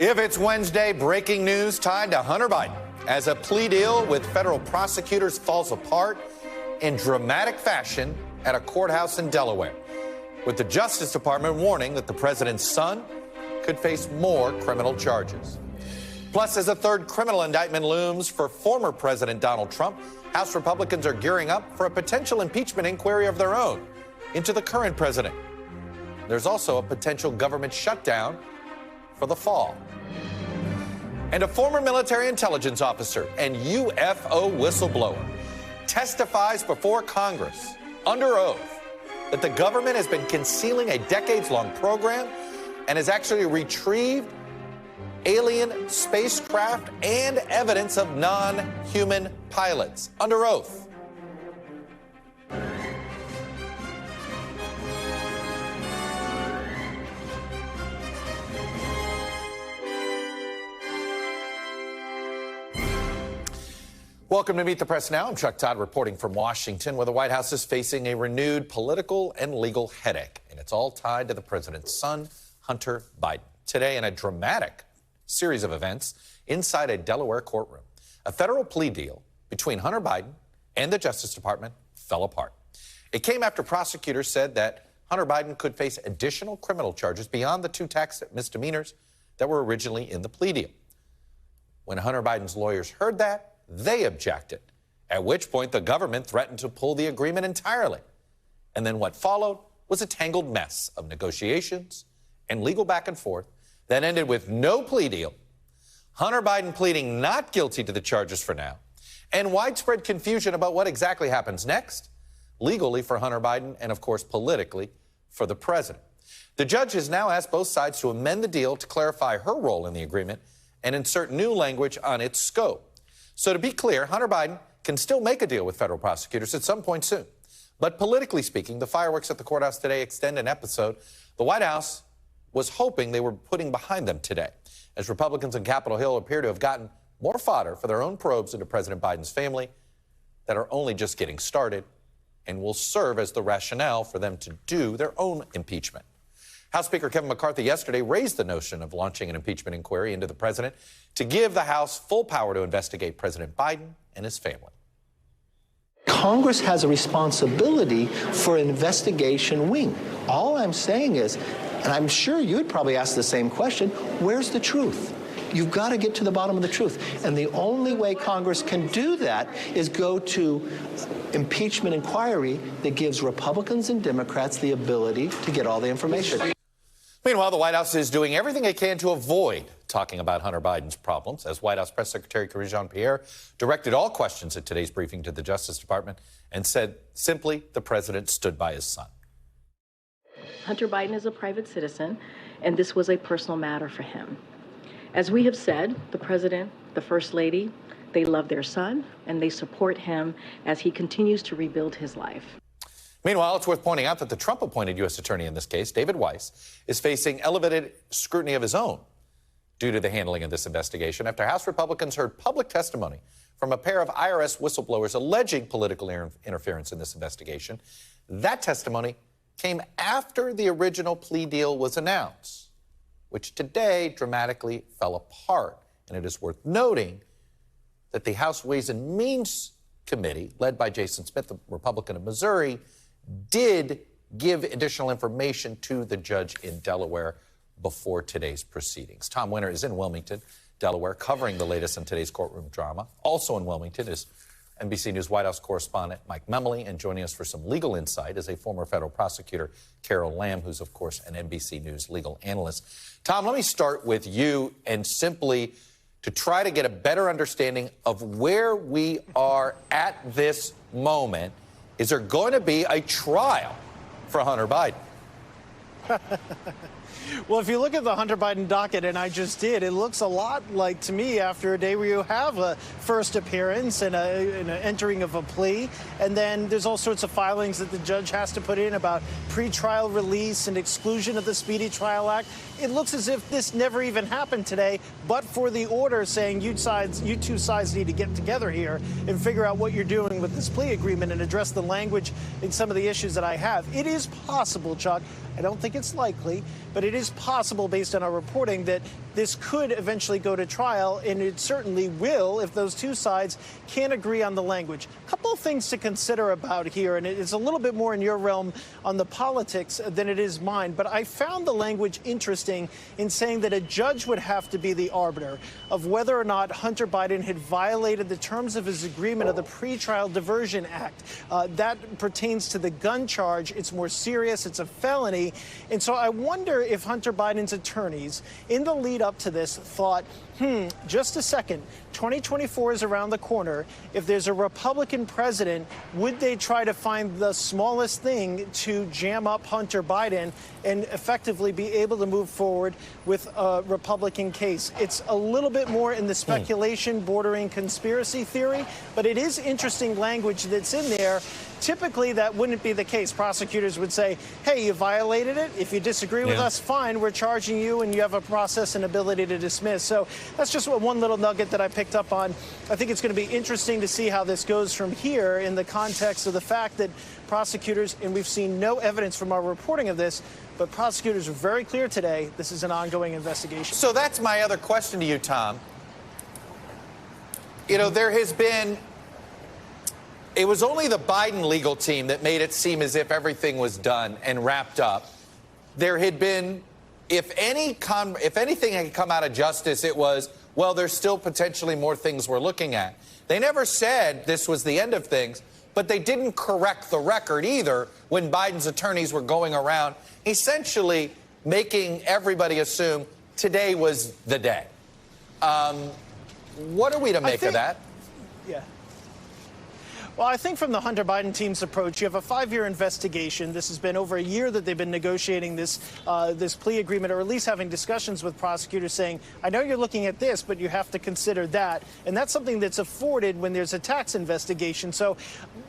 If it's Wednesday, breaking news tied to Hunter Biden as a plea deal with federal prosecutors falls apart in dramatic fashion at a courthouse in Delaware, with the Justice Department warning that the president's son could face more criminal charges. Plus, as a third criminal indictment looms for former President Donald Trump, House Republicans are gearing up for a potential impeachment inquiry of their own into the current president. There's also a potential government shutdown for the fall. And a former military intelligence officer and UFO whistleblower testifies before Congress under oath that the government has been concealing a decades-long program and has actually retrieved alien spacecraft and evidence of non-human pilots under oath. Welcome to Meet the Press Now. I'm Chuck Todd reporting from Washington, where the White House is facing a renewed political and legal headache. And it's all tied to the president's son, Hunter Biden. Today, in a dramatic series of events inside a Delaware courtroom, a federal plea deal between Hunter Biden and the Justice Department fell apart. It came after prosecutors said that Hunter Biden could face additional criminal charges beyond the 2 tax misdemeanors that were originally in the plea deal. When Hunter Biden's lawyers heard that, they objected, at which point the government threatened to pull the agreement entirely. And then what followed was a tangled mess of negotiations and legal back and forth that ended with no plea deal, Hunter Biden pleading not guilty to the charges for now, and widespread confusion about what exactly happens next, legally for Hunter Biden and, of course, politically for the president. The judge has now asked both sides to amend the deal to clarify her role in the agreement and insert new language on its scope. So to be clear, Hunter Biden can still make a deal with federal prosecutors at some point soon. But politically speaking, the fireworks at the courthouse today extend an episode the White House was hoping they were putting behind them today, as Republicans on Capitol Hill appear to have gotten more fodder for their own probes into President Biden's family that are only just getting started and will serve as the rationale for them to do their own impeachment. House Speaker Kevin McCarthy yesterday raised the notion of launching an impeachment inquiry into the president to give the House full power to investigate President Biden and his family. Congress has a responsibility for an investigation wing. All I'm saying is, and I'm sure you'd probably ask the same question, where's the truth? You've got to get to the bottom of the truth. And the only way Congress can do that is go to impeachment inquiry that gives Republicans and Democrats the ability to get all the information. Meanwhile, the White House is doing everything it can to avoid talking about Hunter Biden's problems, as White House Press Secretary Karine Jean-Pierre directed all questions at today's briefing to the Justice Department and said simply the president stood by his son. Hunter Biden is a private citizen, and this was a personal matter for him. As we have said, the president, the first lady, they love their son, and they support him as he continues to rebuild his life. Meanwhile, it's worth pointing out that the Trump-appointed U.S. attorney in this case, David Weiss, is facing elevated scrutiny of his own due to the handling of this investigation after House Republicans heard public testimony from a pair of IRS whistleblowers alleging political interference in this investigation. That testimony came after the original plea deal was announced, which today dramatically fell apart. And it is worth noting that the House Ways and Means Committee, led by Jason Smith, the Republican of Missouri, did give additional information to the judge in Delaware before today's proceedings. Tom Winter is in Wilmington, Delaware, covering the latest in today's courtroom drama. Also in Wilmington is NBC News White House correspondent Mike Memoli, and joining us for some legal insight is a former federal prosecutor, Carol Lamb, who's, of course, an NBC News legal analyst. Tom, let me start with you and simply to try to get a better understanding of where we are at this moment. Is there going to be a trial for Hunter Biden? Well, if you look at the Hunter Biden docket, and I just did, it looks a lot like, to me, after a day where you have a first appearance and an entering of a plea, and then there's all sorts of filings that the judge has to put in about pretrial release and exclusion of the Speedy Trial Act. It looks as if this never even happened today, but for the order saying you two sides need to get together here and figure out what you're doing with this plea agreement and address the language and some of the issues that I have. It is possible, Chuck. I don't think it's likely, but it it is possible, based on our reporting, that this could eventually go to trial, and it certainly will if those two sides can't agree on the language. A couple of things to consider about here, and it's a little bit more in your realm on the politics than it is mine, but I found the language interesting in saying that a judge would have to be the arbiter of whether or not Hunter Biden had violated the terms of his agreement of the Pretrial Diversion Act. That pertains to the gun charge. It's more serious. It's a felony. And so I wonder if Hunter Biden's attorneys, in the lead up to this, thought, just a second, 2024 is around the corner. If there's a Republican president, would they try to find the smallest thing to jam up Hunter Biden and effectively be able to move forward with a Republican case? It's a little bit more in the speculation bordering conspiracy theory, but it is interesting language that's in there. Typically, that wouldn't be the case. Prosecutors would say, hey, you violated it. If you disagree with us, fine, we're charging you, and you have a process and ability to dismiss. So that's just one little nugget that I picked up on. I think it's going to be interesting to see how this goes from here in the context of the fact that prosecutors, and we've seen no evidence from our reporting of this, but prosecutors are very clear today this is an ongoing investigation. So that's my other question to you, Tom. You know, there has been... It was only the Biden legal team that made it seem as if everything was done and wrapped up. There had been, if anything had come out of justice, it was, well, there's still potentially more things we're looking at. They never said this was the end of things, but they didn't correct the record either when Biden's attorneys were going around essentially making everybody assume today was the day. What are we to make of that? Yeah. Well, I think from the Hunter Biden team's approach, you have a 5-year investigation. This has been over a year that they've been negotiating this plea agreement, or at least having discussions with prosecutors saying, I know you're looking at this, but you have to consider that. And that's something that's afforded when there's a tax investigation. So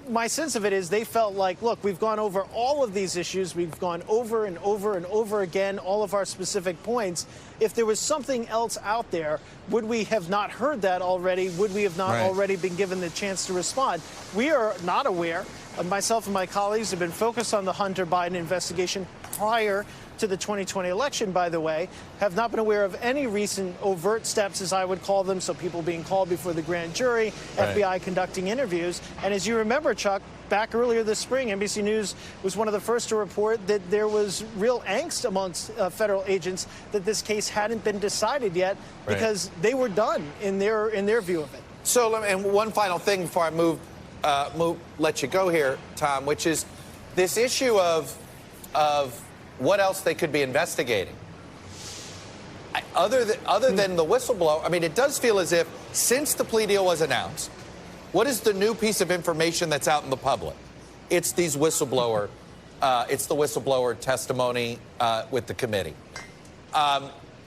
my sense of it is they felt like, look, we've gone over all of these issues. We've gone over and over and over again all of our specific points. If there was something else out there, would we have not heard that already? Would we have not already been given the chance to respond? We are not aware. Myself and my colleagues have been focused on the Hunter Biden investigation prior to the 2020 election, by the way, have not been aware of any recent overt steps, as I would call them, so people being called before the grand jury, FBI conducting interviews. And as you remember, Chuck, back earlier this spring, NBC News was one of the first to report that there was real angst amongst federal agents that this case hadn't been decided yet because they were done in their view of it. So, and one final thing before I let you go here, Tom, which is this issue of what else they could be investigating. Other than the whistleblower, I mean, it does feel as if since the plea deal was announced, what is the new piece of information that's out in the public? It's these whistleblower, it's the whistleblower testimony with the committee.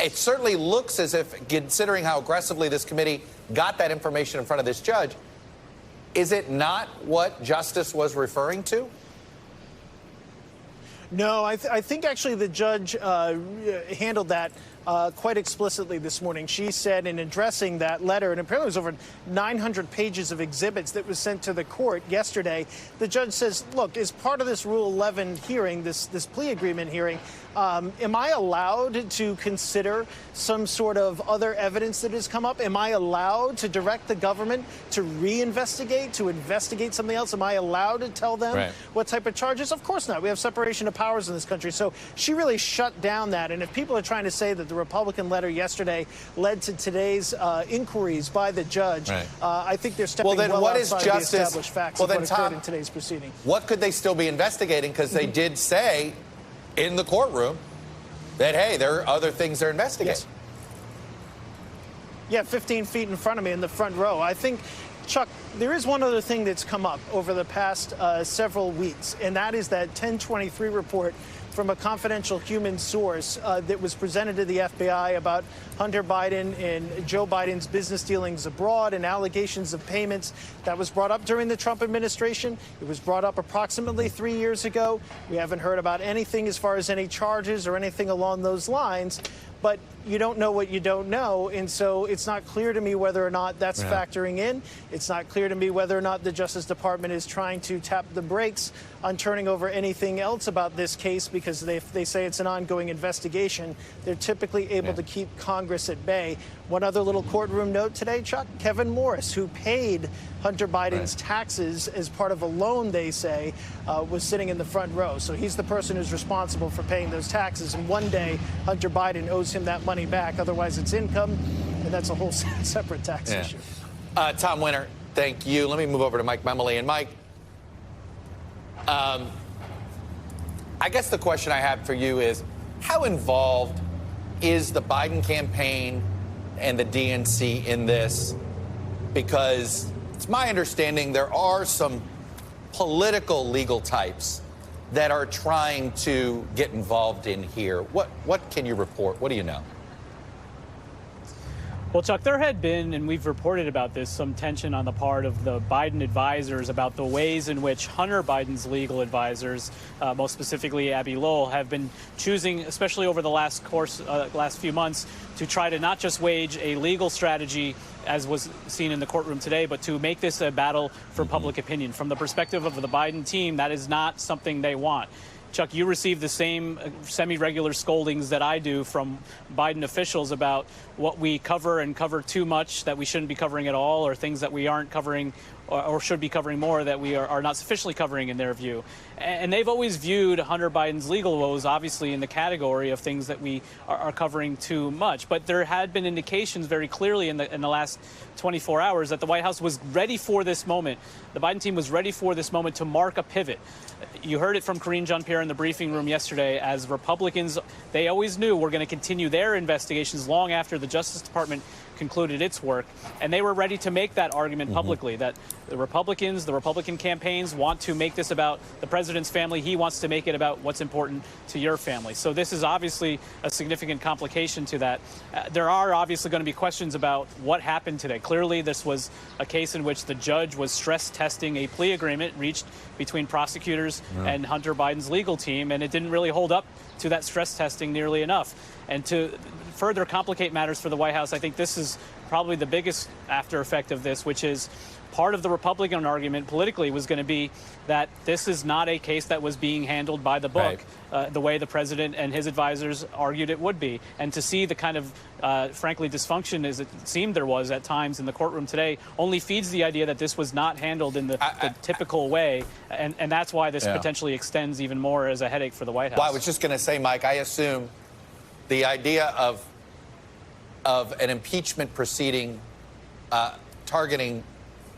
It certainly looks as if, considering how aggressively this committee got that information in front of this judge, is it not what Justice was referring to? No, I think actually the judge handled that quite explicitly this morning. She said in addressing that letter, and apparently it was over 900 pages of exhibits that was sent to the court yesterday, the judge says, look, as part of this Rule 11 hearing, this plea agreement hearing, am I allowed to consider some sort of other evidence that has come up? Am I allowed to direct the government to reinvestigate, to investigate something else? Am I allowed to tell them what type of charges? Of course not. We have separation of powers in this country. So she really shut down that. And if people are trying to say that the Republican letter yesterday led to today's inquiries by the judge, I think they're stepping well outside the established facts of what occurred in today's proceeding. What could they still be investigating? Because they did say in the courtroom that, hey, there are other things they're investigating. Yeah, 15 feet in front of me in the front row. I think, Chuck, there is one other thing that's come up over the past several weeks, and that is that 1023 report from a confidential human source that was presented to the FBI about Hunter Biden and Joe Biden's business dealings abroad and allegations of payments. That was brought up during the Trump administration. It was brought up approximately 3 years ago. We haven't heard about anything as far as any charges or anything along those lines. but you don't know what you don't know, and so it's not clear to me whether or not that's factoring in. It's not clear to me whether or not the Justice Department is trying to tap the brakes on turning over anything else about this case, because they say it's an ongoing investigation. They're typically able to keep Congress at bay. One other little courtroom note today, Chuck: Kevin Morris, who paid Hunter Biden's taxes as part of a loan, they say, was sitting in the front row. So he's the person who's responsible for paying those taxes, and one day Hunter Biden owes him that money back. Otherwise, it's income, and that's a whole separate tax issue. Tom Winter, thank you. Let me move over to Mike Memoli. And Mike, I guess the question I have for you is, how involved is the Biden campaign and the DNC in this? Because it's my understanding there are some political legal types that are trying to get involved in here. What can you report? What do you know? Well, Chuck, there had been, and we've reported about this, some tension on the part of the Biden advisors about the ways in which Hunter Biden's legal advisors, most specifically Abbe Lowell, have been choosing, especially over the last few months, to try to not just wage a legal strategy, as was seen in the courtroom today, but to make this a battle for public opinion. From the perspective of the Biden team, that is not something they want. Chuck, you receive the same semi-regular scoldings that I do from Biden officials about what we cover and cover too much that we shouldn't be covering at all, or things that we aren't covering or should be covering more that we are not sufficiently covering in their view. And they've always viewed Hunter Biden's legal woes, obviously, in the category of things that we are covering too much. But there had been indications very clearly in the last 24 hours that the White House was ready for this moment. The Biden team was ready for this moment to mark a pivot. You heard it from Karine Jean-Pierre in the briefing room yesterday. As Republicans, they always knew we're going to continue their investigations long after the Justice Department concluded its work, and they were ready to make that argument publicly, that the Republicans, the Republican campaigns want to make this about the president's family. He wants to make it about what's important to your family. So this is obviously a significant complication to that. There are obviously going to be questions about what happened today. Clearly, this was a case in which the judge was stress testing a plea agreement reached between prosecutors and Hunter Biden's legal team, and it didn't really hold up to that stress testing nearly enough. And to further complicate matters for the White House, I think this is probably the biggest after effect of this, which is part of the Republican argument politically was going to be that this is not a case that was being handled by the book, the way the president and his advisors argued it would be. And to see the kind of, frankly, dysfunction as it seemed there was at times in the courtroom today only feeds the idea that this was not handled in the typical way. And that's why this potentially extends even more as a headache for the White House. Well, I was just going to say, Mike, I assume the idea of an impeachment proceeding targeting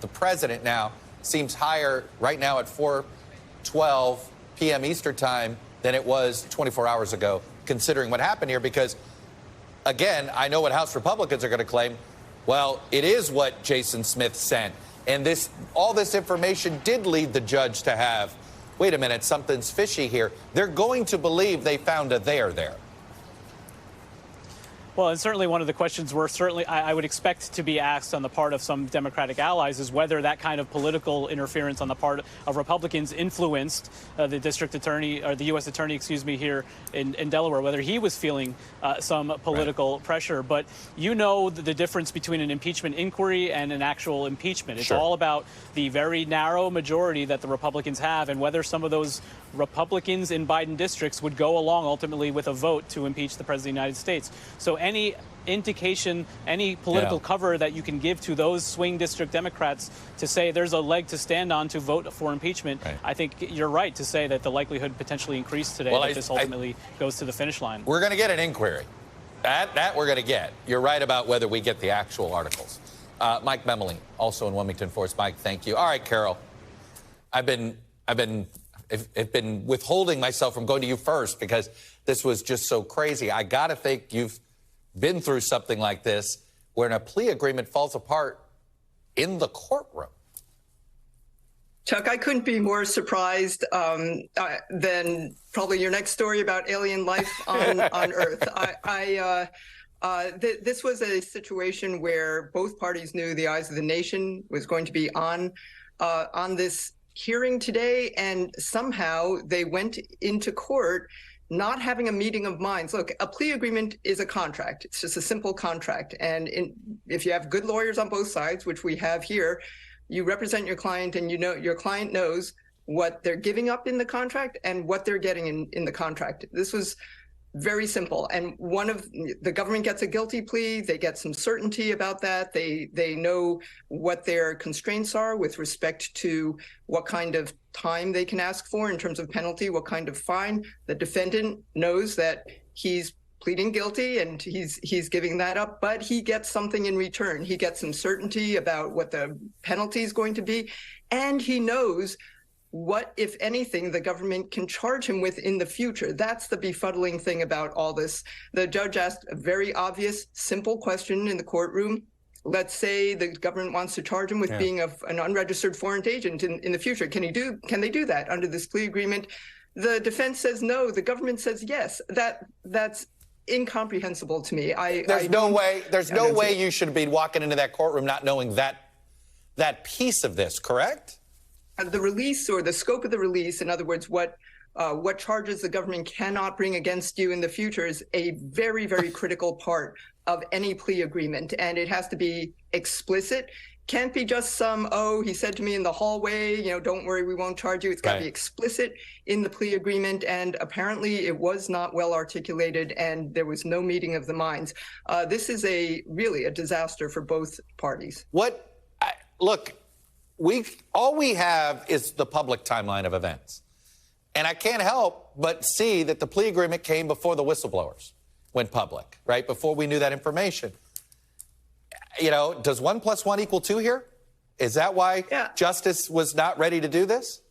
the president now seems higher right now at 4:12 p.m. Eastern time than it was 24 hours ago, considering what happened here. Because, again, I know what House Republicans are going to claim. Well, it is what Jason Smith sent. And all this information did lead the judge to have, wait a minute, something's fishy here. They're going to believe they found a there there. Well, and certainly one of the questions I would expect to be asked on the part of some Democratic allies is whether that kind of political interference on the part of Republicans influenced the district attorney, or the U.S. attorney, here in Delaware, whether he was feeling some political pressure. But you know the difference between an impeachment inquiry and an actual impeachment. It's all about the very narrow majority that the Republicans have and whether some of those Republicans in Biden districts would go along ultimately with a vote to impeach the President of the United States. So any indication, any political cover that you can give to those swing district Democrats to say there's a leg to stand on to vote for impeachment, I think you're right to say that the likelihood potentially increased today that this ultimately goes to the finish line. We're going to get an inquiry. That we're going to get. You're right about whether we get the actual articles. Mike Memoli, also in Wilmington for us. Mike, thank you. All right, Carol. I've been withholding myself from going to you first because this was just so crazy. I got to think you've been through something like this where a plea agreement falls apart in the courtroom. Chuck, I couldn't be more surprised than probably your next story about alien life on Earth. This was a situation where both parties knew the eyes of the nation was going to be on this hearing today, and somehow they went into court not having a meeting of minds. Look, a plea agreement is a contract. It's just a simple contract. And if you have good lawyers on both sides, which we have here, you represent your client and you know your client knows what they're giving up in the contract and what they're getting in the contract. This was very simple. And the government gets a guilty plea. They get some certainty about that. They know what their constraints are with respect to what kind of time they can ask for in terms of penalty, what kind of fine. The defendant knows that he's pleading guilty and he's giving that up, but he gets something in return. He gets some certainty about what the penalty is going to be, and he knows what, if anything, the government can charge him with in the future. That's the befuddling thing about all this. The judge asked a very obvious, simple question in the courtroom. Let's say the government wants to charge him with being an unregistered foreign agent in the future. Can they do that under this plea agreement? The defense says no. The government says yes. That's incomprehensible to me. There's no way you should be walking into that courtroom not knowing that piece of this, correct? The release, or the scope of the release, in other words, what charges the government cannot bring against you in the future, is a very, very critical part of any plea agreement. And it has to be explicit. Can't be just some, he said to me in the hallway, don't worry, we won't charge you. It's got to be explicit in the plea agreement. And apparently it was not well articulated, and there was no meeting of the minds. This is really a disaster for both parties. Look, all we have is the public timeline of events. And I can't help but see that the plea agreement came before the whistleblowers went public, right? Before we knew that information. Does 1 + 1 = 2 here? Is that why Justice was not ready to do this?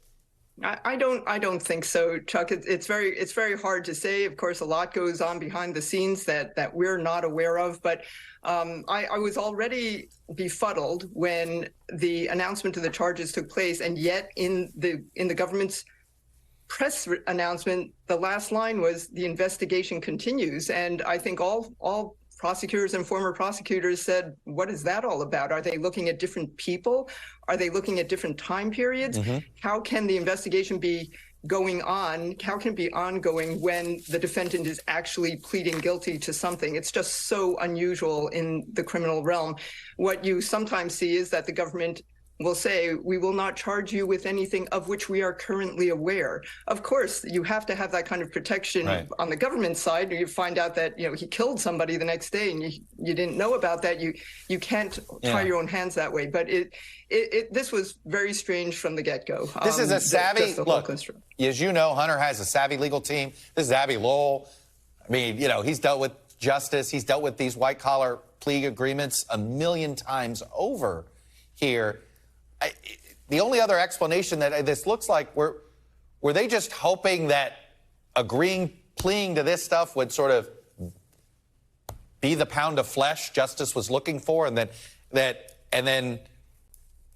I don't think so, Chuck. It's very hard to say. Of course, a lot goes on behind the scenes that we're not aware of. But I was already befuddled when the announcement of the charges took place, and yet in the government's press announcement, the last line was the investigation continues. And I think all prosecutors and former prosecutors said, what is that all about? Are they looking at different people? Are they looking at different time periods? Mm-hmm. How can the investigation be going on? How can it be ongoing when the defendant is actually pleading guilty to something? It's just so unusual in the criminal realm. What you sometimes see is that the government will say, we will not charge you with anything of which we are currently aware. Of course, you have to have that kind of protection on the government side. You find out that he killed somebody the next day and you didn't know about that. You can't tie your own hands that way. But this was very strange from the get-go. This is a savvy look. As you know, Hunter has a savvy legal team. This is Abby Lowell. I mean, he's dealt with justice. He's dealt with these white-collar plea agreements a million times over here. The only other explanation that this looks like, were they just hoping that pleading to this stuff would sort of be the pound of flesh Justice was looking for, and then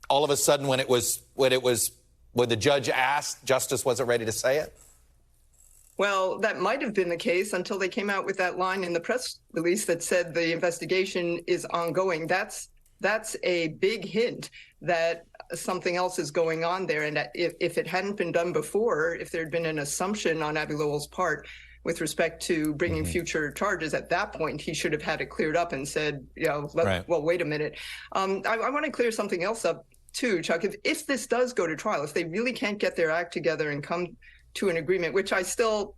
all of a sudden when the judge asked, Justice wasn't ready to say it? Well, that might have been the case until they came out with that line in the press release that said the investigation is ongoing. That's a big hint that something else is going on there. And if it hadn't been done before, if there had been an assumption on Abby Lowell's part with respect to bringing future charges, at that point, he should have had it cleared up and said, well, wait a minute. I want to clear something else up, too, Chuck. If this does go to trial, if they really can't get their act together and come to an agreement, which I still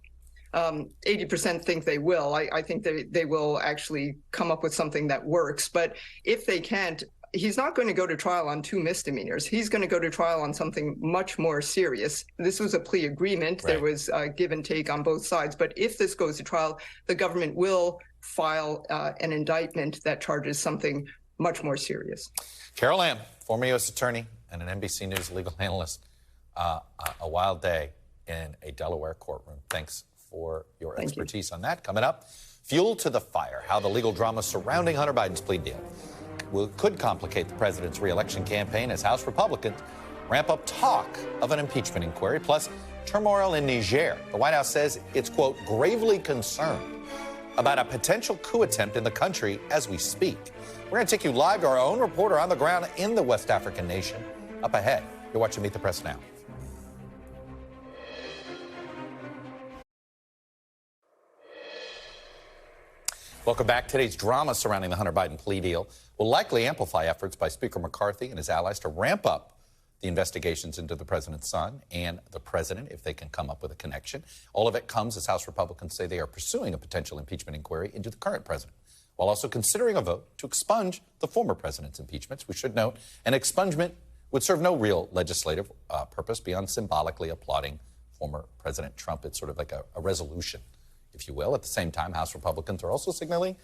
80% think they will. I think they will actually come up with something that works. But if they can't, he's not going to go to trial on 2 misdemeanors. He's going to go to trial on something much more serious. This was a plea agreement. Right. There was give and take on both sides. But if this goes to trial, the government will file an indictment that charges something much more serious. Carol Lamb, former U.S. attorney and an NBC News legal analyst. A wild day in a Delaware courtroom. Thanks for your expertise on that. Coming up, fuel to the fire, how the legal drama surrounding Hunter Biden's plea deal could complicate the president's re-election campaign as House Republicans ramp up talk of an impeachment inquiry, plus turmoil in Niger. The White House says it's, quote, gravely concerned about a potential coup attempt in the country as we speak. We're going to take you live to our own reporter on the ground in the West African nation. Up ahead, you're watching Meet the Press Now. Welcome back. Today's drama surrounding the Hunter Biden plea deal will likely amplify efforts by Speaker McCarthy and his allies to ramp up the investigations into the president's son and the president, if they can come up with a connection. All of it comes as House Republicans say they are pursuing a potential impeachment inquiry into the current president, while also considering a vote to expunge the former president's impeachments. We should note an expungement would serve no real legislative purpose beyond symbolically applauding former President Trump. It's sort of like a resolution, if you will. At the same time, House Republicans are also signaling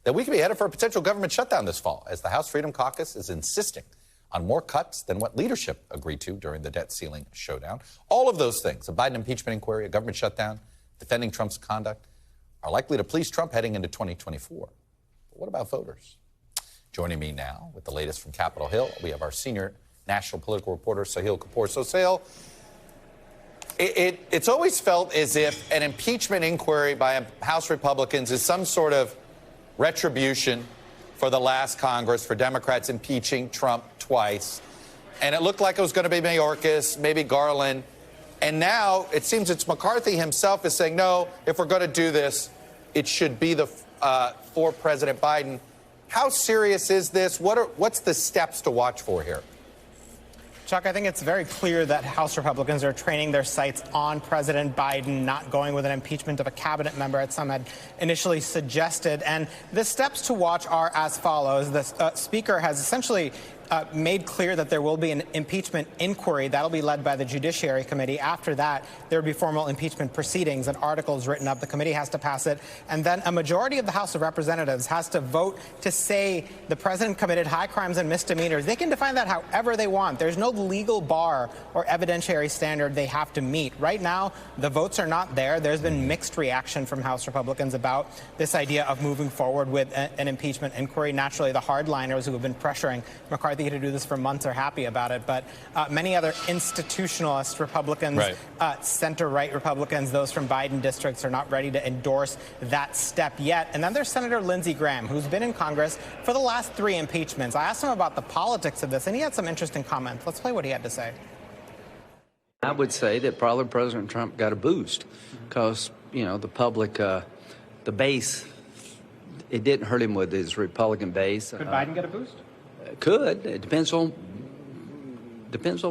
that we could be headed for a potential government shutdown this fall, as the House Freedom Caucus is insisting on more cuts than what leadership agreed to during the debt ceiling showdown. All of those things, a Biden impeachment inquiry, a government shutdown, defending Trump's conduct, are likely to please Trump heading into 2024. But what about voters? Joining me now with the latest from Capitol Hill, we have our senior national political reporter, Sahil Kapoor. So, Sahil, it's always felt as if an impeachment inquiry by House Republicans is some sort of retribution for the last Congress, for Democrats impeaching Trump twice. And it looked like it was going to be Mayorkas, maybe Garland. And now it seems it's McCarthy himself is saying, no, if we're going to do this, it should be for President Biden. How serious is this? What's the steps to watch for here? Chuck, I think it's very clear that House Republicans are training their sights on President Biden, not going with an impeachment of a cabinet member, as some had initially suggested. And the steps to watch are as follows. The Speaker has essentially made clear that there will be an impeachment inquiry. That'll be led by the Judiciary Committee. After that, there will be formal impeachment proceedings and articles written up. The committee has to pass it. And then a majority of the House of Representatives has to vote to say the president committed high crimes and misdemeanors. They can define that however they want. There's no legal bar or evidentiary standard they have to meet. Right now, the votes are not there. There's been mixed reaction from House Republicans about this idea of moving forward with an impeachment inquiry. Naturally, the hardliners who have been pressuring McCarthy to do this for months are happy about it, but many other institutionalist Republicans, center-right Republicans, those from Biden districts, are not ready to endorse that step yet. And then there's Senator Lindsey Graham, who's been in Congress for the last 3 impeachments. I asked him about the politics of this, and he had some interesting comments. Let's play what he had to say. I would say that probably President Trump got a boost because, you know, the public, the base, it didn't hurt him with his Republican base. Could Biden get a boost? Could. It depends on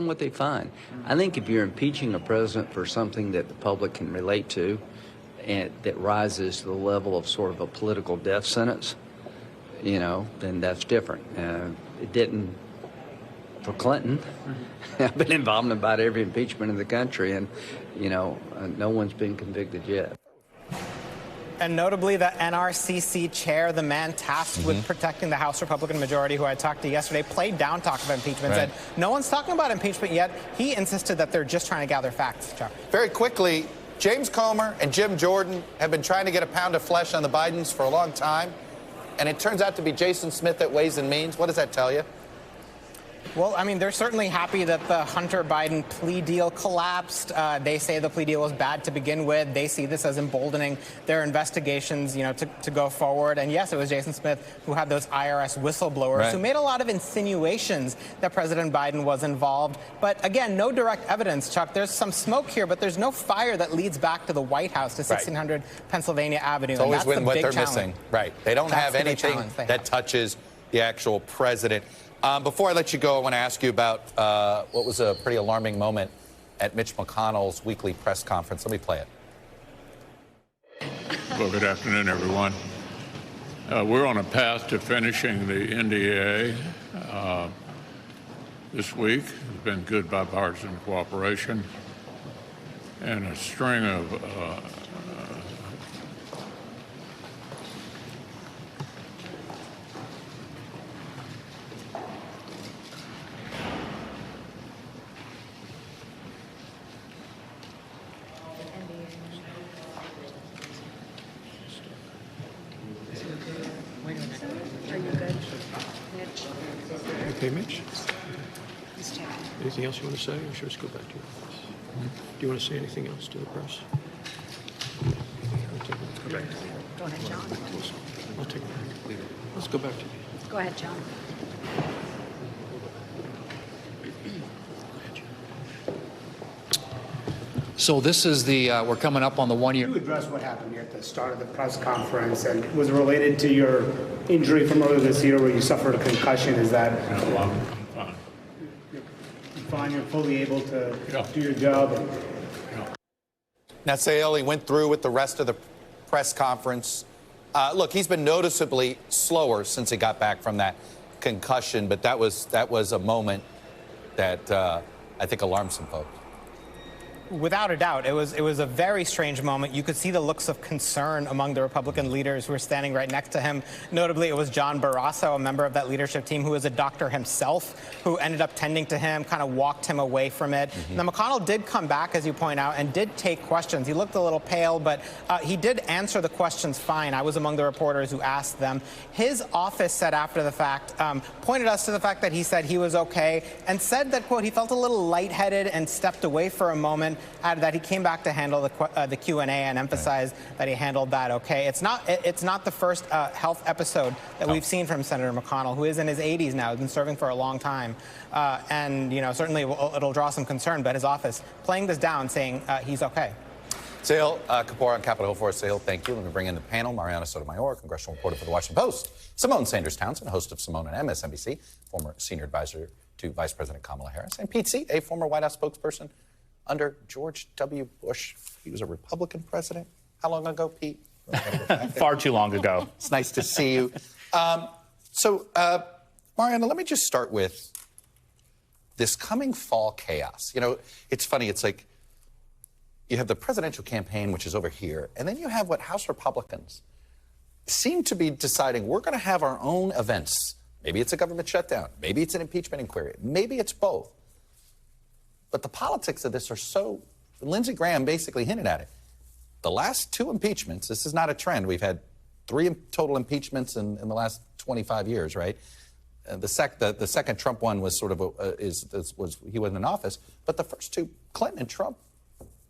what they find. I think if you're impeaching a president for something that the public can relate to and that rises to the level of sort of a political death sentence, you know, then that's different. It didn't for Clinton. I've been involved in about every impeachment in the country, and, you know, no one's been convicted yet. And notably, the NRCC chair, the man tasked with protecting the House Republican majority, who I talked to yesterday, played down talk of impeachment, said no one's talking about impeachment yet. He insisted that they're just trying to gather facts, Chuck. Very quickly, James Comer and Jim Jordan have been trying to get a pound of flesh on the Bidens for a long time, and it turns out to be Jason Smith at Ways and Means. What does that tell you? Well, I mean, they're certainly happy that the Hunter Biden plea deal collapsed. They say the plea deal was bad to begin with. They see this as emboldening their investigations, you know, to go forward. And yes, it was Jason Smith who had those IRS whistleblowers who made a lot of insinuations that President Biden was involved. But again, no direct evidence, Chuck. There's some smoke here, but there's no fire that leads back to the White House, to 1600 Pennsylvania Avenue. It's always what they're missing. Right. They don't have anything that touches the actual president. Before I let you go, I want to ask you about what was a pretty alarming moment at Mitch McConnell's weekly press conference. Let me play it. Well, good afternoon, everyone. We're on a path to finishing the NDA this week. It's been good bipartisan cooperation and a string of Okay, Mitch? Anything else you want to say, or should we just go back to your office? Do you want to say anything else to the press? Let's go back. Go ahead, John. I'll take it back. Let's go back to you. Go ahead, John. So this is the, we're coming up on the 1 year. Can you address what happened here at the start of the press conference, and was it related to your injury from earlier this year where you suffered a concussion? Is that... No, I'm fine. You're fine, you're fully able to do your job? Now, Sayeli went through with the rest of the press conference. Look, he's been noticeably slower since he got back from that concussion, but that was a moment that I think alarmed some folks. Without a doubt, it was a very strange moment. You could see the looks of concern among the Republican leaders who were standing right next to him. Notably, it was John Barrasso, a member of that leadership team who was a doctor himself, who ended up tending to him, kind of walked him away from it. Now, McConnell did come back, as you point out, and did take questions. He looked a little pale, but he did answer the questions fine. I was among the reporters who asked them. His office said after the fact, pointed us to the fact that he said he was okay, and said that, quote, he felt a little lightheaded and stepped away for a moment. Added that he came back to handle the Q&A and emphasized that he handled that okay. It's not the first health episode that we've seen from Senator McConnell, who is in his 80s now, has been serving for a long time, and certainly it'll draw some concern. But his office playing this down, saying he's okay. Sahil Kapoor on Capitol Hill for us. Sahil, thank you. Let me bring in the panel. Marianna Sotomayor, congressional reporter for The Washington Post. Symone Sanders-Townsend, host of Symone on MSNBC, former senior advisor to Vice President Kamala Harris. And Pete Seat, a former White House spokesperson under George W. Bush. He was a Republican president. How long ago, Pete? Far too long ago. It's nice to see you. Marianna, let me just start with this coming fall chaos. You know, it's funny. It's like you have the presidential campaign, which is over here, and then you have what House Republicans seem to be deciding we're going to have our own events. Maybe it's a government shutdown. Maybe it's an impeachment inquiry. Maybe it's both. But the politics of this are so... Lindsey Graham basically hinted at it. The last two impeachments, this is not a trend. We've had 3 total impeachments in the last 25 years, right? The second Trump one was sort of he wasn't in office. But the first 2, Clinton and Trump,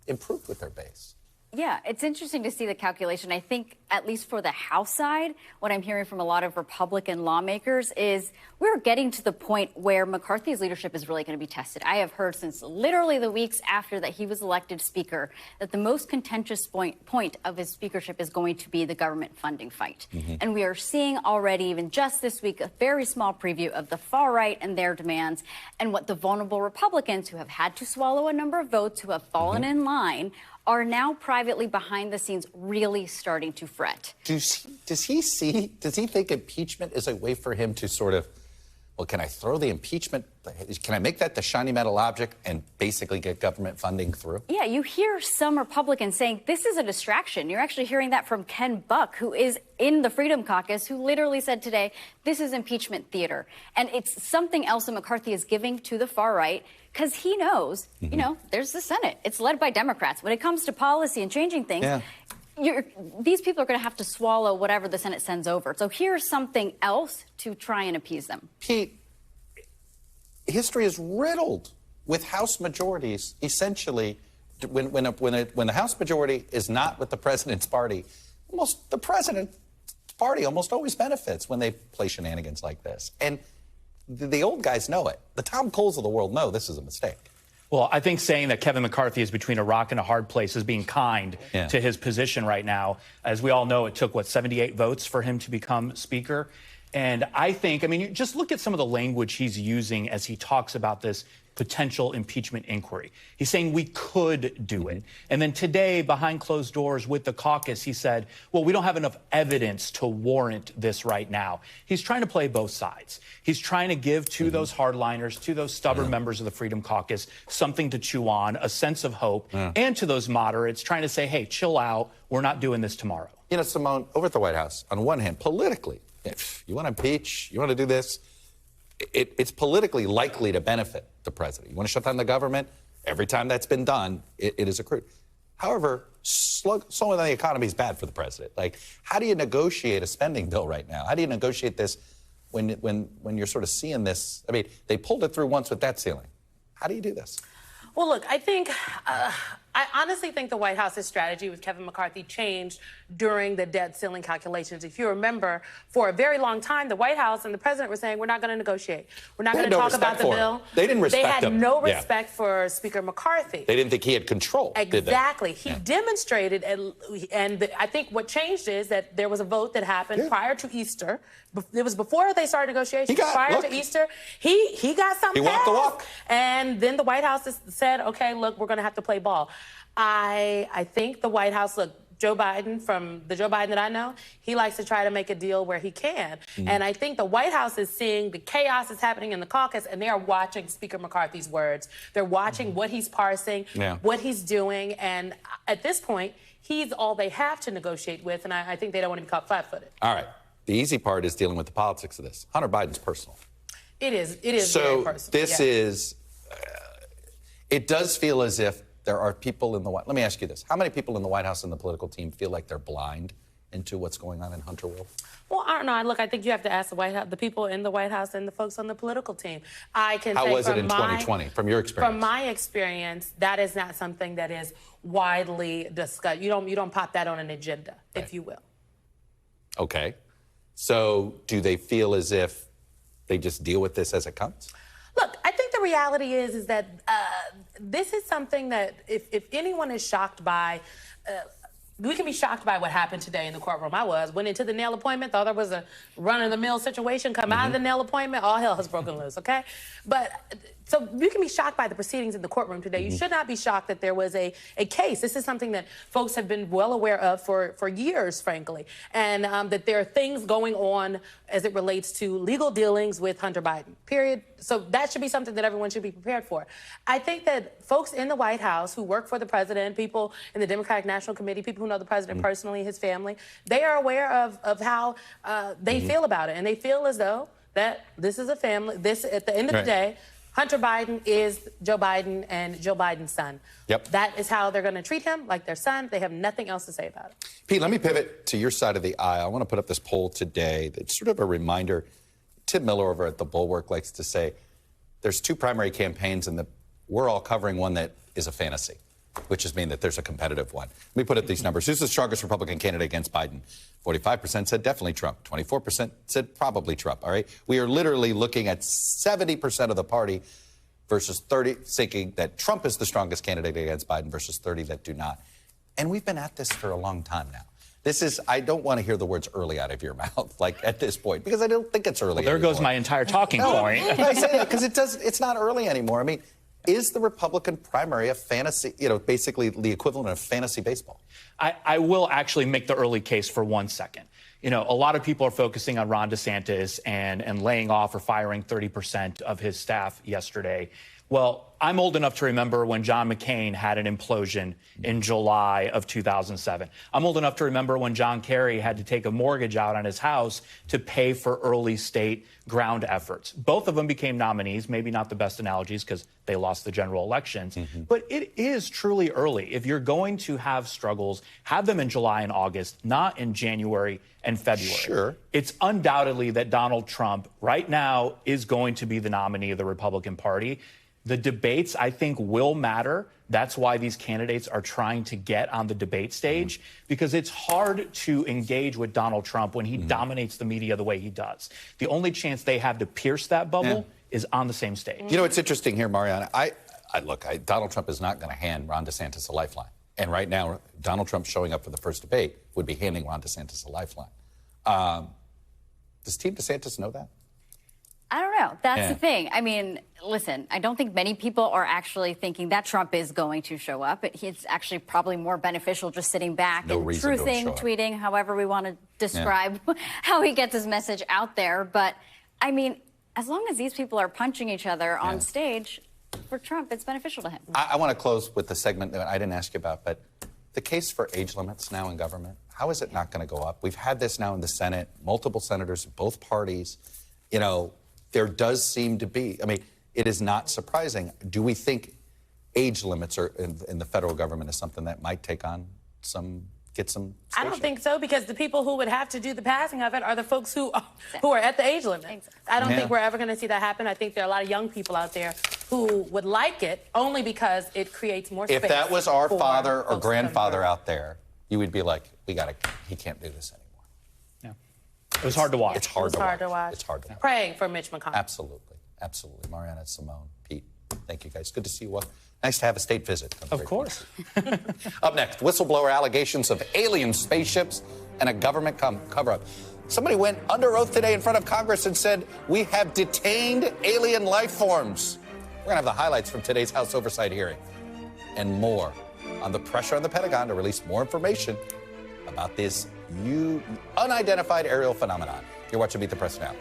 improved with their base. Yeah, it's interesting to see the calculation. I think, at least for the House side, what I'm hearing from a lot of Republican lawmakers is we're getting to the point where McCarthy's leadership is really going to be tested. I have heard since literally the weeks after that he was elected speaker that the most contentious point of his speakership is going to be the government funding fight. And we are seeing already, even just this week, a very small preview of the far right and their demands and what the vulnerable Republicans who have had to swallow a number of votes, who have fallen in line, are now privately behind the scenes really starting to fret. Does he think impeachment is a way for him to sort of, well, can I throw the impeachment, can I make that the shiny metal object and basically get government funding through? Yeah, you hear some Republicans saying this is a distraction. You're actually hearing that from Ken Buck, who is in the Freedom Caucus, who literally said today, this is impeachment theater. And it's something else that McCarthy is giving to the far right, because he knows, you know, there's the Senate. It's led by Democrats. When it comes to policy and changing things, these people are going to have to swallow whatever the Senate sends over. So here's something else to try and appease them. Pete, history is riddled with House majorities. Essentially, when the House majority is not with the president's party, the president's party almost always benefits when they play shenanigans like this. And the old guys know it. The Tom Coles of the world know this is a mistake. Well, I think saying that Kevin McCarthy is between a rock and a hard place is being kind to his position right now. As we all know, it took, 78 votes for him to become Speaker. And I think, you just look at some of the language he's using as he talks about this potential impeachment inquiry. He's saying we could do it. And then today, behind closed doors with the caucus, he said, well, we don't have enough evidence to warrant this right now. He's trying to play both sides. He's trying to give to those hardliners, to those stubborn members of the Freedom Caucus, something to chew on, a sense of hope, and to those moderates, trying to say, hey, chill out. We're not doing this tomorrow. You know, Symone, over at the White House, on one hand, politically, if you want to impeach, you want to do this, it's politically likely to benefit the president. You want to shut down the government? Every time that's been done, it is accrued. However, slowing down the economy is bad for the president. Like, how do you negotiate a spending bill right now? How do you negotiate this when you're sort of seeing this? They pulled it through once with debt ceiling. How do you do this? Well, look, I think I honestly think the White House's strategy with Kevin McCarthy changed during the debt ceiling calculations. If you remember, for a very long time, the White House and the president were saying, we're not going to negotiate. We're not going to talk about the bill. They didn't respect him. They had no respect for Speaker McCarthy. They didn't think he had control, Exactly. Did they? He demonstrated, and I think what changed is that there was a vote that happened prior to Easter. It was before they started negotiations. Prior to Easter, he got something passed. He walked the walk. And then the White House said, okay, look, we're going to have to play ball. I think the White House, look, Joe Biden, from the Joe Biden that I know, he likes to try to make a deal where he can. And I think the White House is seeing the chaos that's happening in the caucus, and they are watching Speaker McCarthy's words. They're watching what he's parsing, what he's doing, and at this point, he's all they have to negotiate with, and I think they don't want to be caught flat-footed. All right. The easy part is dealing with the politics of this. Hunter Biden's personal. It is very personal. So this is, it does feel as if there are people in the White House. Let me ask you this. How many people in the White House and the political team feel like they're blind into what's going on in Hunter world? Well, I don't know. Look, I think you have to ask the White House, the people in the White House and the folks on the political team. I can How say was it in 2020, from your experience? From my experience, that is not something that is widely discussed. You don't pop that on an agenda, if you will. Okay. So do they feel as if they just deal with this as it comes? Look, I think the reality is that this is something that if anyone is shocked by, we can be shocked by what happened today in the courtroom. Went into the nail appointment, thought there was a run-of-the-mill situation, come out of the nail appointment, all hell has broken loose, okay? But so you can be shocked by the proceedings in the courtroom today. You should not be shocked that there was a case. This is something that folks have been well aware of for years, frankly, and that there are things going on as it relates to legal dealings with Hunter Biden, period. So that should be something that everyone should be prepared for. I think that folks in the White House who work for the president, people in the Democratic National Committee, people who know the president personally, his family, they are aware of how they feel about it. And they feel as though that this is a family. This, at the end of the day, Hunter Biden is Joe Biden and Joe Biden's son. Yep. That is how they're going to treat him, like their son. They have nothing else to say about it. Pete, let me pivot to your side of the aisle. I want to put up this poll today that's sort of a reminder. Tim Miller over at The Bulwark likes to say there's two primary campaigns and we're all covering one that is a fantasy, which is mean that there's a competitive one. Let me put up these numbers. Who's the strongest Republican candidate against Biden? 45% said definitely Trump. 24% said probably Trump, all right? We are literally looking at 70% of the party versus 30 thinking that Trump is the strongest candidate against Biden versus 30 that do not. And we've been at this for a long time now. This is, I don't want to hear the words early out of your mouth, like at this point, because I don't think it's early Well, there goes my entire talking point. I say that because it's not early anymore. I mean, is the Republican primary a fantasy, basically the equivalent of fantasy baseball? I will actually make the early case for 1 second. A lot of people are focusing on Ron DeSantis and laying off or firing 30% of his staff yesterday. Well, I'm old enough to remember when John McCain had an implosion in July of 2007. I'm old enough to remember when John Kerry had to take a mortgage out on his house to pay for early state ground efforts. Both of them became nominees, maybe not the best analogies because they lost the general elections. But it is truly early. If you're going to have struggles, have them in July and August, not in January and February. Sure. It's undoubtedly that Donald Trump right now is going to be the nominee of the Republican Party. The debates, I think, will matter. That's why these candidates are trying to get on the debate stage, because it's hard to engage with Donald Trump when he dominates the media the way he does. The only chance they have to pierce that bubble is on the same stage. It's interesting here, Marianna. Donald Trump is not going to hand Ron DeSantis a lifeline. And right now, Donald Trump showing up for the first debate would be handing Ron DeSantis a lifeline. Does Team DeSantis know that? I don't know. That's the thing. I mean, listen, I don't think many people are actually thinking that Trump is going to show up. It's actually probably more beneficial just sitting back and truthing, tweeting, however we want to describe how he gets his message out there. But, I mean, as long as these people are punching each other on stage, for Trump, it's beneficial to him. I want to close with the segment that I didn't ask you about, but the case for age limits now in government, how is it not going to go up? We've had this now in the Senate, multiple senators, both parties. There does seem to be, it is not surprising. Do we think age limits in the federal government is something that might take on some get some I don't think so, because the people who would have to do the passing of it are the folks who are at the age limit. I don't think we're ever going to see that happen. I think there are a lot of young people out there who would like it only because it creates more space. If that was our father or folks grandfather out there, you would be like, he can't do this anymore. It was hard to watch. It's hard to watch. It's hard to watch. Praying for Mitch McConnell. Absolutely. Absolutely. Marianna, Symone, Pete, thank you guys. Good to see you. Well, nice to have a state visit. Of course. Up next, whistleblower allegations of alien spaceships and a government cover-up. Somebody went under oath today in front of Congress and said, we have detained alien life forms. We're going to have the highlights from today's House Oversight hearing and more on the pressure on the Pentagon to release more information about this unidentified aerial phenomenon. You're watching Meet the Press Now.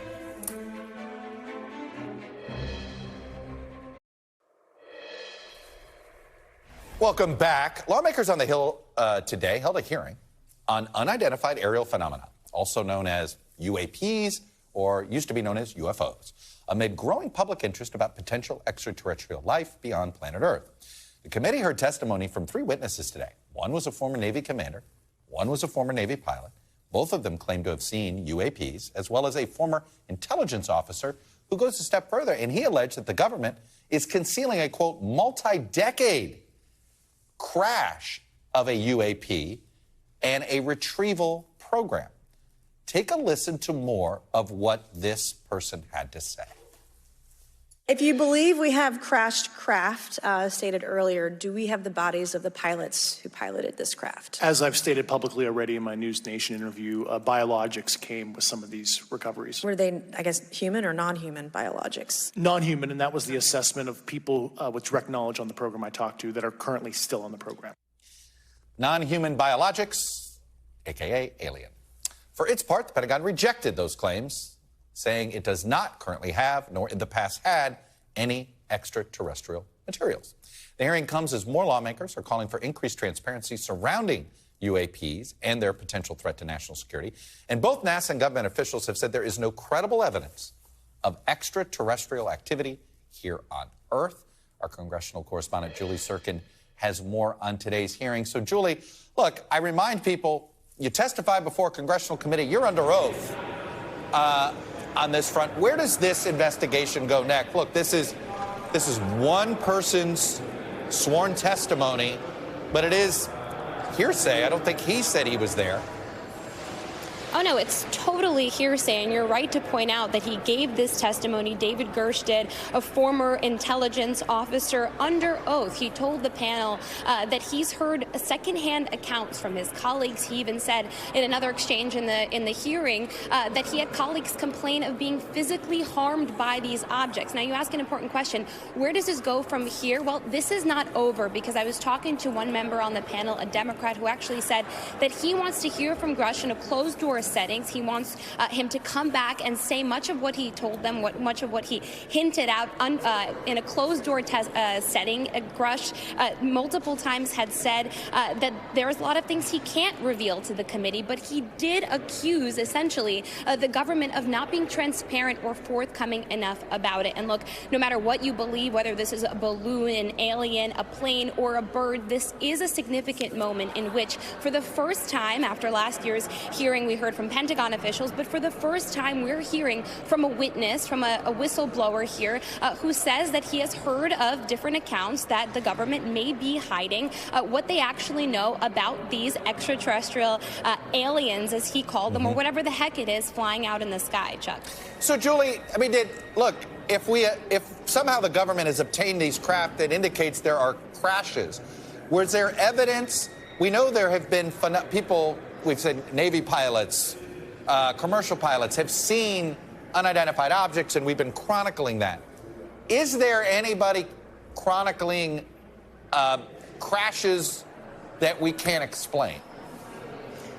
Welcome back. Lawmakers on the Hill today held a hearing on unidentified aerial phenomena, also known as UAPs, or used to be known as UFOs, amid growing public interest about potential extraterrestrial life beyond planet Earth. The committee heard testimony from 3 witnesses today. One was a former Navy commander, one was a former Navy pilot. Both of them claim to have seen UAPs, as well as a former intelligence officer who goes a step further, and he alleged that the government is concealing a, quote, multi-decade crash of a UAP and a retrieval program. Take a listen to more of what this person had to say. If you believe we have crashed craft, stated earlier, do we have the bodies of the pilots who piloted this craft? As I've stated publicly already in my News Nation interview, biologics came with some of these recoveries. Were they, I guess, human or non-human biologics? Non-human, and that was the assessment of people with direct knowledge on the program I talked to that are currently still on the program. Non-human biologics, a.k.a. alien. For its part, the Pentagon rejected those claims, saying it does not currently have, nor in the past had, any extraterrestrial materials. The hearing comes as more lawmakers are calling for increased transparency surrounding UAPs and their potential threat to national security. And both NASA and government officials have said there is no credible evidence of extraterrestrial activity here on Earth. Our congressional correspondent, Julie Sirkin, has more on today's hearing. So, Julie, look, I remind people, you testify before a congressional committee, you're under oath. On this front, where does this investigation go next? Look, this is one person's sworn testimony, but it is hearsay. I don't think he said he was there. Oh, no, it's totally hearsay, and you're right to point out that he gave this testimony, David Gersh did, a former intelligence officer, under oath. He told the panel that he's heard secondhand accounts from his colleagues. He even said in another exchange in the hearing that he had colleagues complain of being physically harmed by these objects. Now, you ask an important question. Where does this go from here? Well, this is not over, because I was talking to one member on the panel, a Democrat, who actually said that he wants to hear from Gersh in a closed-door settings. He wants him to come back and say much of what he told them, much of what he hinted out in a closed-door setting. Gersh multiple times had said that there's a lot of things he can't reveal to the committee, but he did accuse, essentially, the government of not being transparent or forthcoming enough about it. And look, no matter what you believe, whether this is a balloon, an alien, a plane, or a bird, this is a significant moment in which, for the first time after last year's hearing, we heard from Pentagon officials, but for the first time we're hearing from a witness, from a whistleblower here, who says that he has heard of different accounts that the government may be hiding what they actually know about these extraterrestrial aliens, as he called them, or whatever the heck it is flying out in the sky, Chuck. So, Julie, I mean, if somehow the government has obtained these craft that indicates there are crashes, was there evidence? We know there have been people, we've said Navy pilots, commercial pilots have seen unidentified objects, and we've been chronicling that. Is there anybody chronicling crashes that we can't explain?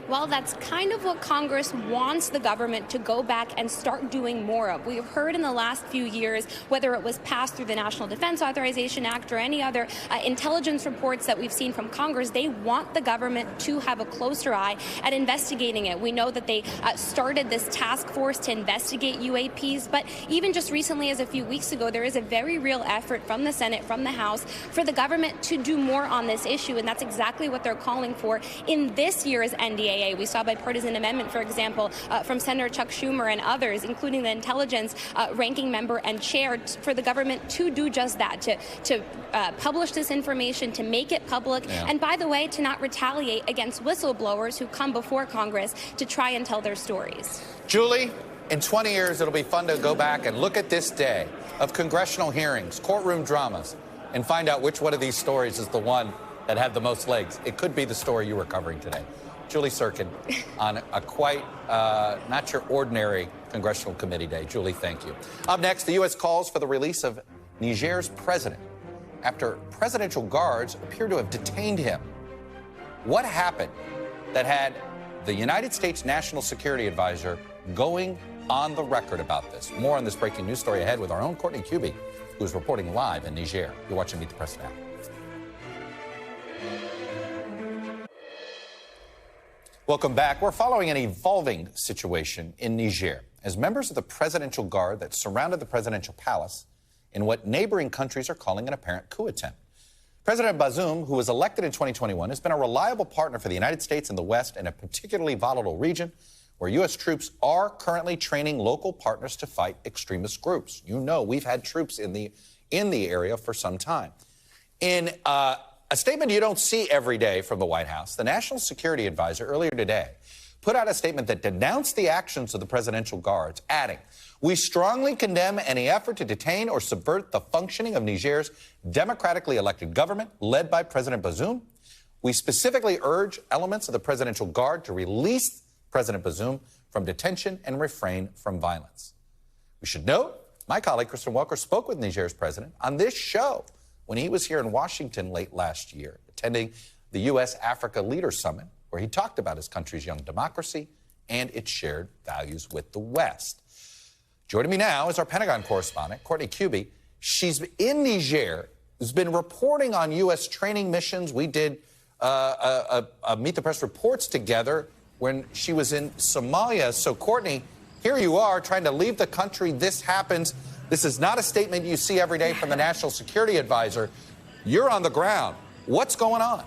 Well, that's kind of what Congress wants the government to go back and start doing more of. We have heard in the last few years, whether it was passed through the National Defense Authorization Act or any other intelligence reports that we've seen from Congress, they want the government to have a closer eye at investigating it. We know that they started this task force to investigate UAPs, but even just recently, as a few weeks ago, there is a very real effort from the Senate, from the House, for the government to do more on this issue, and that's exactly what they're calling for in this year's NDAA. We saw bipartisan amendment, for example, from Senator Chuck Schumer and others, including the intelligence ranking member and chair, for the government to do just that, to publish this information, to make it public, and by the way, to not retaliate against whistleblowers who come before Congress to try and tell their stories. Julie, in 20 years, it'll be fun to go back and look at this day of congressional hearings, courtroom dramas, and find out which one of these stories is the one that had the most legs. It could be the story you were covering today. Julie Sirkin on a quite not your ordinary Congressional Committee day. Julie, thank you. Up next, the U.S. calls for the release of Niger's president after presidential guards appear to have detained him. What happened that had the United States National Security Advisor going on the record about this? More on this breaking news story ahead with our own Courtney Cuby, who is reporting live in Niger. You're watching Meet the Press Now. Welcome back. We're following an evolving situation in Niger as members of the presidential guard that surrounded the presidential palace in what neighboring countries are calling an apparent coup attempt. President Bazoum, who was elected in 2021, has been a reliable partner for the United States in the West in a particularly volatile region where U.S. troops are currently training local partners to fight extremist groups. You know, we've had troops in the area for some time. In a statement you don't see every day from the White House, the National Security Advisor earlier today put out a statement that denounced the actions of the presidential guards, adding, "We strongly condemn any effort to detain or subvert the functioning of Niger's democratically elected government led by President Bazoum. We specifically urge elements of the presidential guard to release President Bazoum from detention and refrain from violence." We should note, my colleague Kristen Welker spoke with Niger's president on this show when he was here in Washington late last year, attending the U.S.-Africa Leaders Summit, where he talked about his country's young democracy and its shared values with the West. Joining me now is our Pentagon correspondent, Courtney Cuby. She's in Niger, has been reporting on U.S. training missions. We did a Meet the Press reports together when she was in Somalia. So, Courtney, here you are trying to leave the country. This happens. This is not a statement you see every day from the National Security Advisor. You're on the ground. What's going on?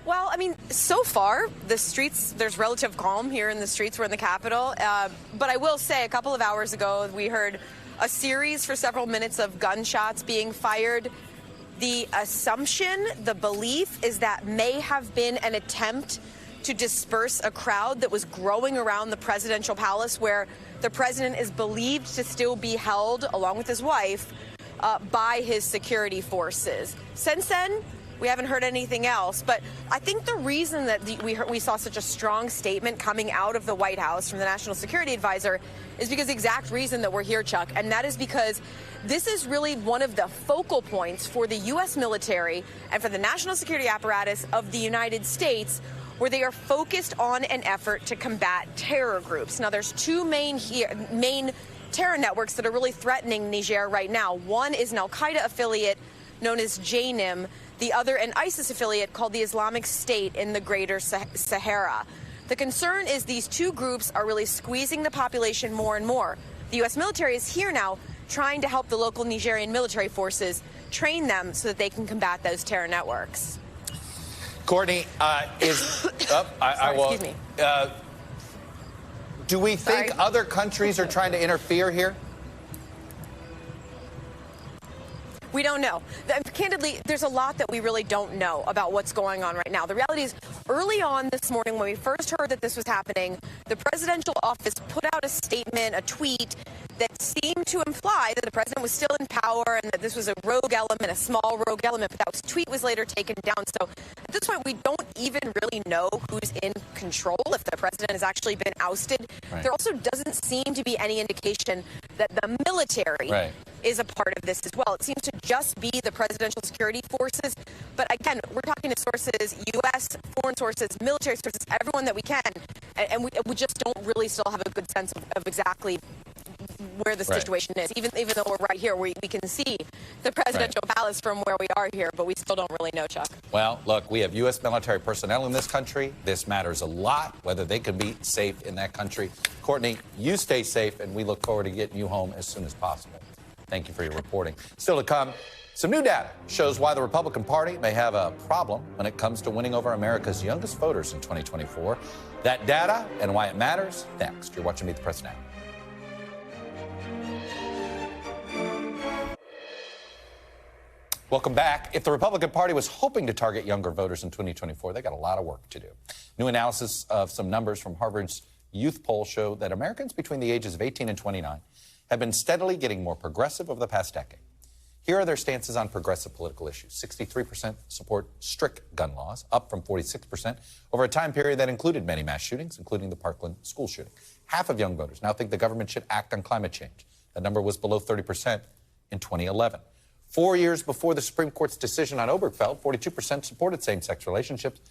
Well, I mean, so far, the streets, there's relative calm here in the streets. We're in the Capitol. But I will say, a couple of hours ago, we heard a series for several minutes of gunshots being fired. The assumption, the belief, is that may have been an attempt to disperse a crowd that was growing around the presidential palace, where the president is believed to still be held, along with his wife, by his security forces. Since then, we haven't heard anything else. But I think the reason that we saw such a strong statement coming out of the White House from the National Security Advisor is because the exact reason that we're here, Chuck, and that is because this is really one of the focal points for the U.S. military and for the national security apparatus of the United States, where they are focused on an effort to combat terror groups. Now, there's two main terror networks that are really threatening Niger right now. One is an al-Qaeda affiliate known as JNIM, the other an ISIS affiliate called the Islamic State in the Greater Sahara. The concern is these two groups are really squeezing the population more and more. The U.S. military is here now trying to help the local Nigerian military forces train them so that they can combat those terror networks. Courtney, excuse me. Do we think other countries are trying to interfere here? We don't know. Candidly, there's a lot that we really don't know about what's going on right now. The reality is, early on this morning, when we first heard that this was happening, the presidential office put out a statement, a tweet, that seemed to imply that the president was still in power and that this was a rogue element, a small rogue element, but that tweet was later taken down. So at this point, we don't even really know who's in control, if the president has actually been ousted. Right. There also doesn't seem to be any indication that the military is a part of this as well. It seems to just be the presidential security forces. But again, we're talking to sources, U.S., foreign sources, military sources, everyone that we can. And we just don't really still have a good sense of exactly where the situation is. Even though we're right here, we can see the presidential palace from where we are here, but we still don't really know, Chuck. Well, look, we have U.S. military personnel in this country. This matters a lot, whether they can be safe in that country. Courtney, you stay safe, and we look forward to getting you home as soon as possible. Thank you for your reporting. Still to come, some new data shows why the Republican Party may have a problem when it comes to winning over America's youngest voters in 2024. That data and why it matters, next. You're watching Meet the Press Now. Welcome back. If the Republican Party was hoping to target younger voters in 2024, they got a lot of work to do. New analysis of some numbers from Harvard's youth poll show that Americans between the ages of 18 and 29 have been steadily getting more progressive over the past decade. Here are their stances on progressive political issues. 63% support strict gun laws, up from 46% over a time period that included many mass shootings, including the Parkland school shooting. Half of young voters now think the government should act on climate change. That number was below 30% in 2011. 4 years before the Supreme Court's decision on Obergefell, 42% supported same-sex relationships.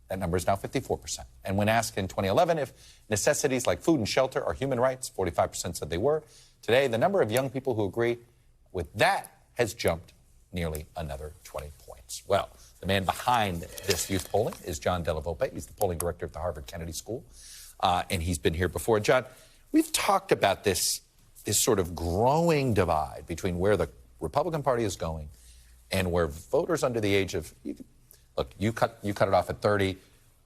That number is now 54%. And when asked in 2011 if necessities like food and shelter are human rights, 45% said they were. Today, the number of young people who agree with that has jumped nearly another 20 points. Well, the man behind this youth polling is John Della Volpe. He's the polling director at the Harvard Kennedy School, and he's been here before. John, we've talked about this sort of growing divide between where the Republican Party is going and where voters under the age of, look, you cut it off at 30,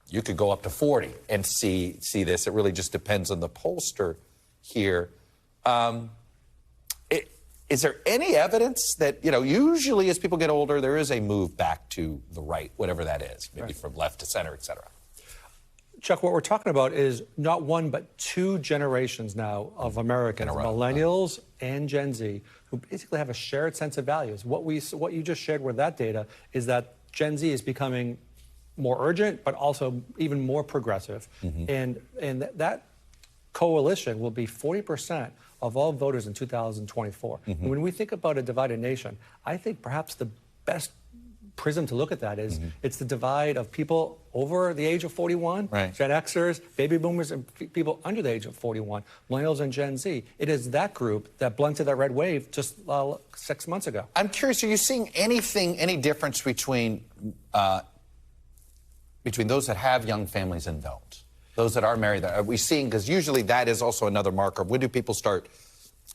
you could go up to 40 and see this. It really just depends on the pollster here. Is there any evidence that, usually as people get older, there is a move back to the right, whatever that is, maybe from left to center, et cetera? Chuck, what we're talking about is not one but two generations now of Americans, millennials and Gen Z, who basically have a shared sense of values. What you just shared with that data is that Gen Z is becoming more urgent, but also even more progressive. And that coalition will be 40% of all voters in 2024. And when we think about a divided nation, I think perhaps the best prism to look at that is it's the divide of people over the age of 41, Gen Xers, baby boomers, and people under the age of 41, millennials and Gen Z. It is that group that blunted that red wave just 6 months ago. I'm curious, are you seeing any difference between those that have young families and don't? Those that are married, are we seeing, because usually that is also another marker. When do people start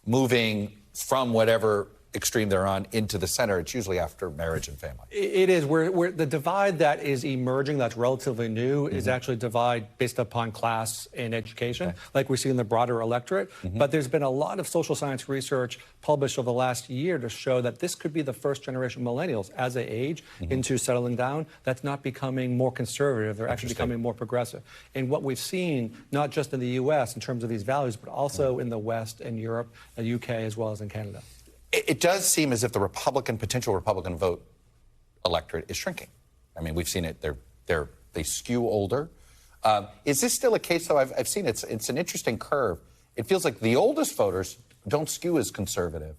moving from whatever extreme they're on into the center? It's usually after marriage and family. It is. Where the divide that is emerging, that's relatively new, is actually a divide based upon class and education, like we see in the broader electorate. But there's been a lot of social science research published over the last year to show that this could be the first generation millennials as they age into settling down. That's not becoming more conservative. They're actually becoming more progressive. And what we've seen, not just in the U.S. in terms of these values, but also in the West and Europe, the UK, as well as in Canada. It does seem as if the potential Republican vote electorate is shrinking. I mean, we've seen it. They skew older. Is this still a case, though? I've seen it's an interesting curve. It feels like the oldest voters don't skew as conservative.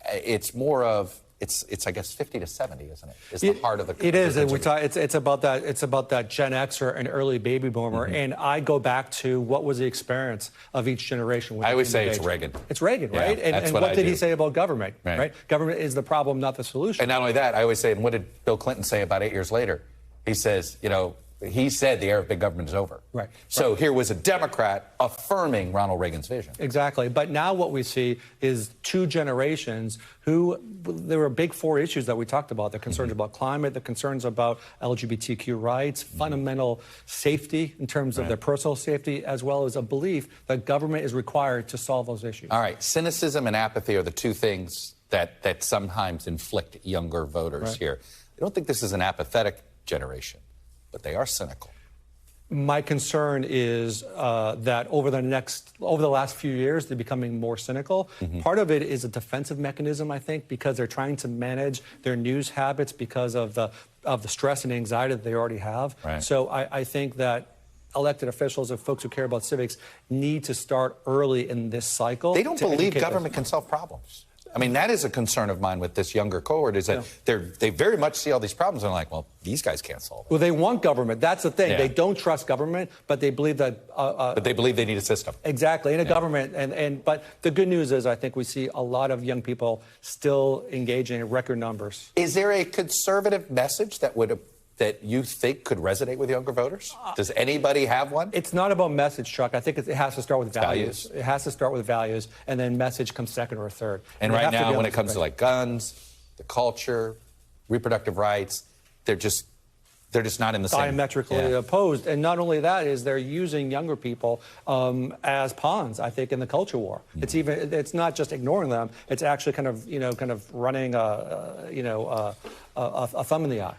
It's more of it's I guess 50 to 70, isn't it? Is the heart of the. It is, and it's about that. It's about that Gen Xer and early baby boomer. And I go back to what was the experience of each generation. I always say it's Reagan. It's Reagan, right? And what did he say about government? Right. Government is the problem, not the solution. And not only that, I always say, and what did Bill Clinton say about 8 years later? He says, he said the era of big government is over. Right. So here was a Democrat affirming Ronald Reagan's vision. Exactly. But now what we see is two generations who, there were big four issues that we talked about. The concerns about climate, the concerns about LGBTQ rights, fundamental safety in terms of their personal safety, as well as a belief that government is required to solve those issues. All right. Cynicism and apathy are the two things that sometimes inflict younger voters here. I don't think this is an apathetic generation, but they are cynical. My concern is that over the last few years, they're becoming more cynical. Part of it is a defensive mechanism, I think, because they're trying to manage their news habits because of the stress and anxiety that they already have. So I think that elected officials and folks who care about civics need to start early in this cycle. They don't believe government can solve problems. I mean, that is a concern of mine with this younger cohort, is that they very much see all these problems and are like, well, these guys can't solve it. Well, they want government. That's the thing. Yeah. They don't trust government, but they believe that... but they believe they need a system. Exactly, in a government. But the good news is I think we see a lot of young people still engaging in record numbers. Is there a conservative message that you think could resonate with younger voters? Does anybody have one? It's not about message, Chuck. I think it has to start with values. It has to start with values, and then message comes second or third. And right now, when it comes to like guns, the culture, reproductive rights, they're just not in the same. Diametrically opposed. And not only that, is they're using younger people as pawns, I think, in the culture war. It's not just ignoring them. It's actually kind of running a thumb in the eye.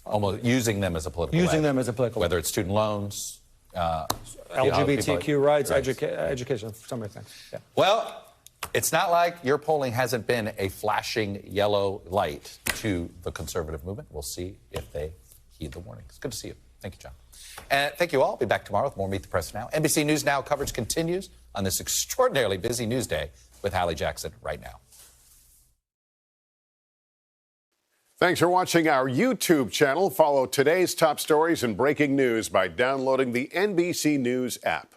Almost using them as a political wedge. Whether it's student loans, LGBTQ rights, education, some of the things. Yeah. Well, it's not like your polling hasn't been a flashing yellow light to the conservative movement. We'll see if they heed the warning. It's good to see you. Thank you, John. And thank you all. I'll be back tomorrow with more Meet the Press Now. NBC News Now coverage continues on this extraordinarily busy news day with Hallie Jackson right now. Thanks for watching our YouTube channel. Follow today's top stories and breaking news by downloading the NBC News app.